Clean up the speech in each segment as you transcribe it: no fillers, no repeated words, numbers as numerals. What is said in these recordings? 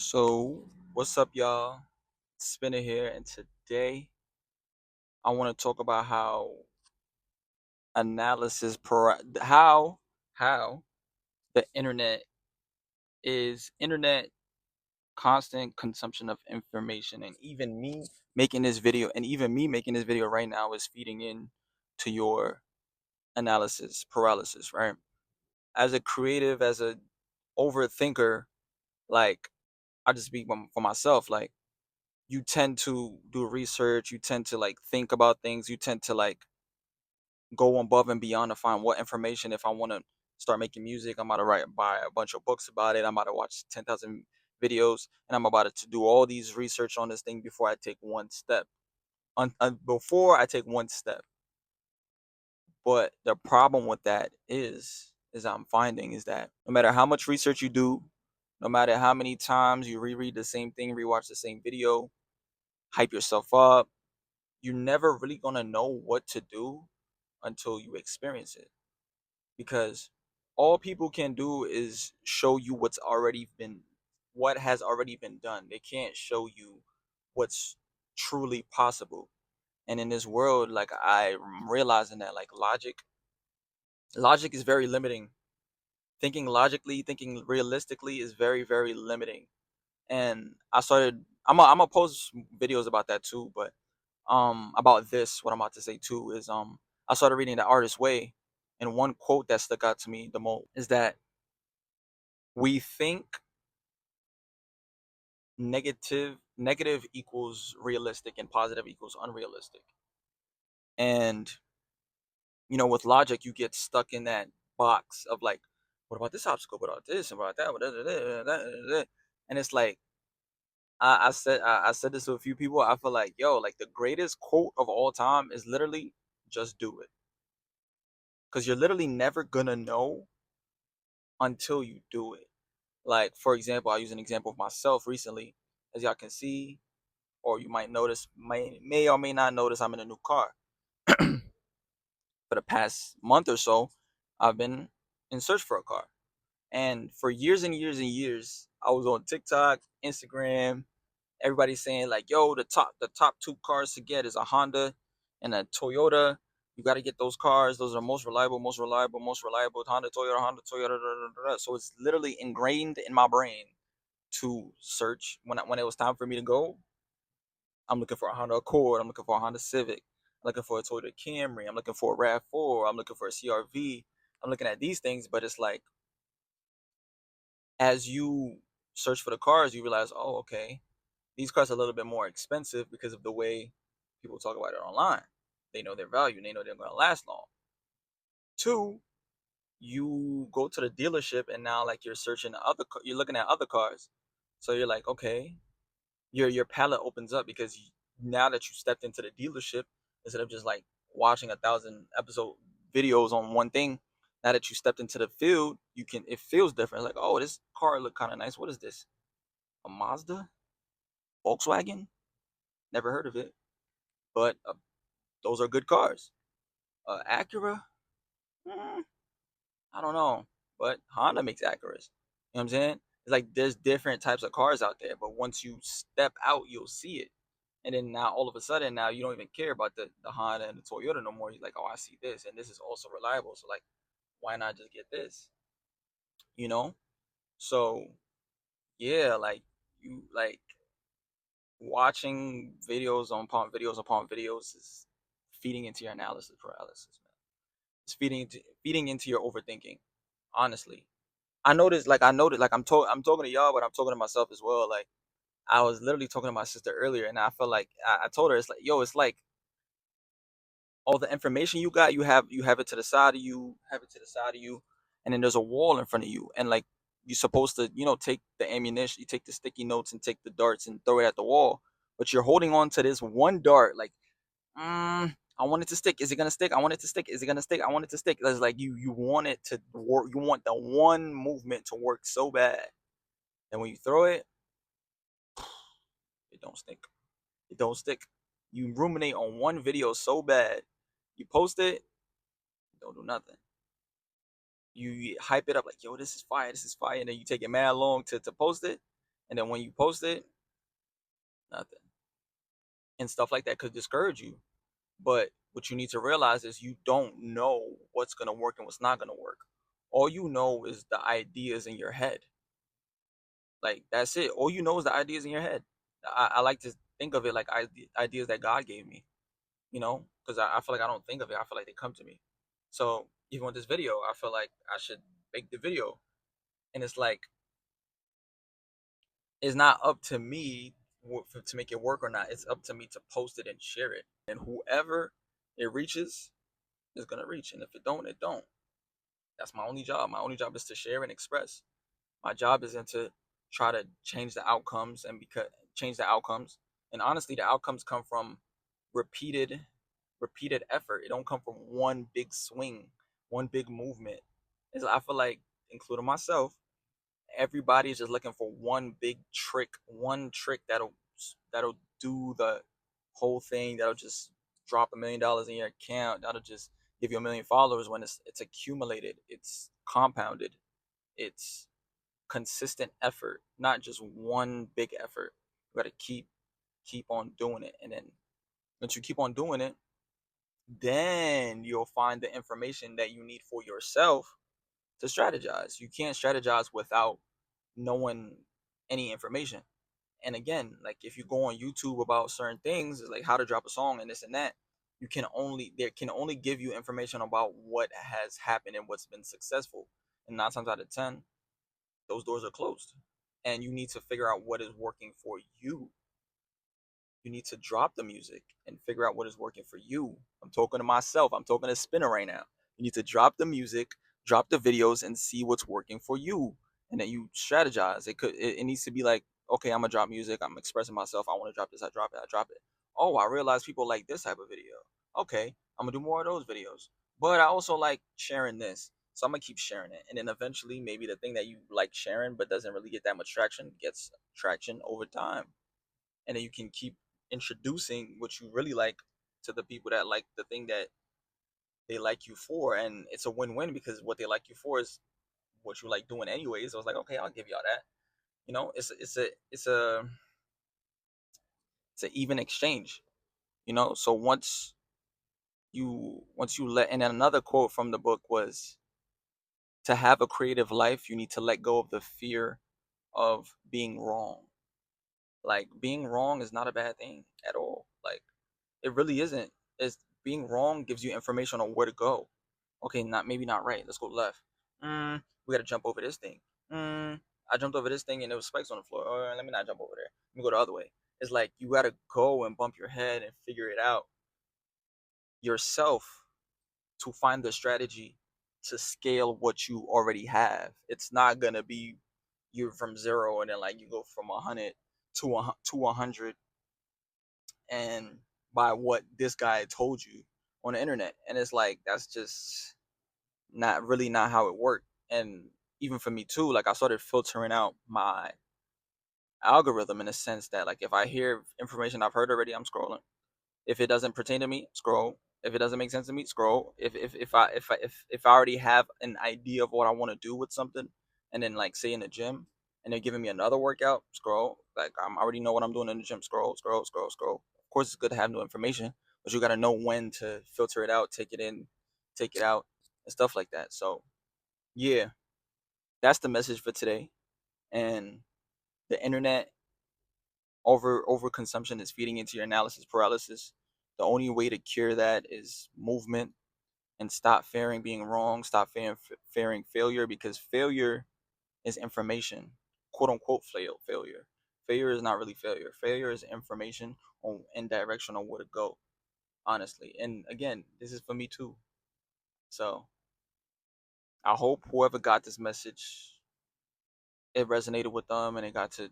So, what's up, y'all? Spinner here, and today I want to talk about analysis per how the internet constant consumption of information, and even me making this video right now is feeding in to your analysis paralysis, right? As a creative, as a overthinker, like I just speak for myself, like you tend to do research, you tend to like think about things, you tend to like go above and beyond to find what information. If I want to start making music, I'm about to buy a bunch of books about it, I'm about to watch 10,000 videos, and I'm about to do all these research on this thing before I take one step. Before I take one step. But the problem with that is I'm finding is that no matter how much research you do, no matter how many times you reread the same thing, rewatch the same video, hype yourself up, you're never really gonna know what to do until you experience it. Because all people can do is show you what has already been done. They can't show you what's truly possible. And in this world, like I'm realizing that like logic is very limiting. Thinking logically, thinking realistically is very, very limiting. And I'm gonna post videos about that too, but about this what I'm about to say too is I started reading The Artist's Way, and one quote that stuck out to me the most is that we think negative equals realistic and positive equals unrealistic. And with logic you get stuck in that box of like, what about this obstacle, what about this and about that, and it's like I said this to a few people. I feel like, yo, like the greatest quote of all time is literally just do it, because you're literally never gonna know until you do it. Like, for example, I use an example of myself recently. As y'all can see, or you might notice, may or may not notice, I'm in a new car. For the past month or so, I've been in search for a car. And for years and years and years, I was on TikTok, Instagram, everybody's saying like, yo, the top two cars to get is a Honda and a Toyota. You got to get those cars. Those are most reliable. Honda, Toyota, Honda, Toyota. Da, da, da, da. So it's literally ingrained in my brain to search when it was time for me to go. I'm looking for a Honda Accord. I'm looking for a Honda Civic. I'm looking for a Toyota Camry. I'm looking for a Rav4. I'm looking for a CRV. I'm looking at these things, but it's like as you search for the cars, you realize, oh, okay, these cars are a little bit more expensive because of the way people talk about it online. They know their value and they know they're going to last long. Two, you go to the dealership and now like you're looking at other cars. So you're like, okay, your palette opens up because now that you stepped into the dealership, instead of just like watching 1,000 episode videos on one thing, now that you stepped into the field, it feels different. Like, oh, this car look kind of nice. What is this? A Mazda? Volkswagen? Never heard of it, but those are good cars. Acura? Mm, I don't know, but Honda makes Acuras. You know what I'm saying? It's like there's different types of cars out there, but once you step out, you'll see it. And then now all of a sudden now you don't even care about the Honda and the Toyota no more. You're like, oh, I see this, and this is also reliable. So like, why not just get this? You know? So yeah, like you like watching videos upon videos is feeding into your analysis paralysis, man. It's feeding into your overthinking. Honestly, I noticed, like I'm talking to y'all, but I'm talking to myself as well. Like I was literally talking to my sister earlier, and I felt like I told her, it's like, yo, it's like all the information you got, you have it to the side of you, and then there's a wall in front of you, and like you're supposed to, take the ammunition, you take the sticky notes and take the darts and throw it at the wall, but you're holding on to this one dart, like, I want it to stick. Is it gonna stick? I want it to stick. Is it gonna stick? I want it to stick. It's like you want it to work. You want the one movement to work so bad, and when you throw it, it don't stick. It don't stick. You ruminate on one video so bad, you post it, don't do nothing. You hype it up like, yo, this is fire, and then you take it mad long to post it, And then when you post it, nothing. And stuff like that could discourage you. But what you need to realize is you don't know what's going to work and what's not going to work. All you know is the ideas in your head. Like, that's it. All you know is the ideas in your head. I like to think of it like ideas that God gave me, because I feel like I don't think of it. I feel like they come to me. So even with this video, I feel like I should make the video. And it's like, it's not up to me to make it work or not. It's up to me to post it and share it. And whoever it reaches is going to reach. And if it don't, it don't. That's my only job. My only job is to share and express. My job isn't to try to change the outcomes change the outcomes. And honestly, the outcomes come from repeated effort. It don't come from one big swing, one big movement. I feel like, including myself, everybody is just looking for one trick that'll do the whole thing. That'll just drop $1 million in your account. That'll just give you 1 million followers. When it's accumulated, it's compounded, it's consistent effort, not just one big effort. You got to keep on doing it, and then once you keep on doing it, then you'll find the information that you need for yourself to strategize. You can't strategize without knowing any information. And again, like, if you go on YouTube about certain things, like how to drop a song and this and that, they can only give you information about what has happened and what's been successful. And 9 times out of 10, those doors are closed. And you need to figure out what is working for you. You need to drop the music and figure out what is working for you. I'm talking to myself. I'm talking to Spinner right now. You need to drop the music, drop the videos, and see what's working for you. And then you strategize. It needs to be like, okay, I'm gonna drop music. I'm expressing myself. I want to drop this. I drop it. I drop it. Oh, I realize people like this type of video. Okay, I'm gonna do more of those videos. But I also like sharing this. So I'm gonna keep sharing it. And then eventually, maybe the thing that you like sharing but doesn't really get that much traction gets traction over time. And then you can keep introducing what you really like to the people that like the thing that they like you for. And it's a win-win, because what they like you for is what you like doing anyways. So I was like, okay, I'll give y'all that. It's an even exchange. So once you let. And then another quote from the book was, to have a creative life, you need to let go of the fear of being wrong. Like, being wrong is not a bad thing at all. Like, it really isn't. It's Being wrong gives you information on where to go. Okay, maybe not right. Let's go left. We gotta jump over this thing. I jumped over this thing and there was spikes on the floor. Let me not jump over there. Let me go the other way. It's like you gotta go and bump your head and figure it out yourself to find the strategy to scale what you already have. It's not gonna be you from zero and then like you go from 100 to 100 and by what this guy told you on the internet. And it's like, that's just not how it worked. And even for me too, like, I started filtering out my algorithm in a sense that, like, if I hear information I've heard already, I'm scrolling. If it doesn't pertain to me, scroll. If it doesn't make sense to me, scroll. If I already have an idea of what I want to do with something, and then, like, say in the gym, and they're giving me another workout, scroll. Like, I already know what I'm doing in the gym, scroll, scroll, scroll, scroll. Of course, it's good to have new information, but you got to know when to filter it out, take it in, take it out, and stuff like that. So yeah, that's the message for today. And the internet overconsumption is feeding into your analysis paralysis. The only way to cure that is movement, and stop fearing being wrong, stop fearing failure, because failure is information. Quote unquote failure. Failure is not really failure. Failure is information on in direction on where to go, honestly. And again, this is for me too. So I hope whoever got this message, it resonated with them and it got to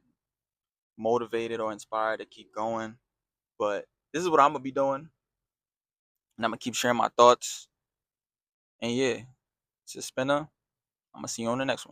motivated or inspired to keep going. But this is what I'm gonna be doing, and I'm gonna keep sharing my thoughts. And yeah, it's a Spinner. I'm gonna see you on the next one.